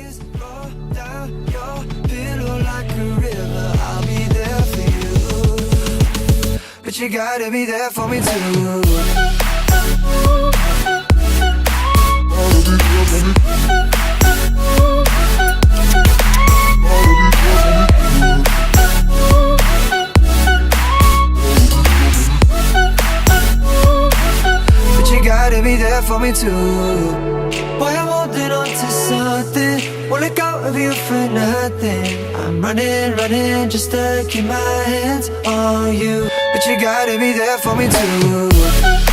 tears roll down your pillow like a river, I'll be there for you. But you gotta be there for me too. But you gotta be there for me too. Boy, I'm holding on to something, won't let go of you for nothing. I'm running just to keep my hands on you. But you gotta be there for me too.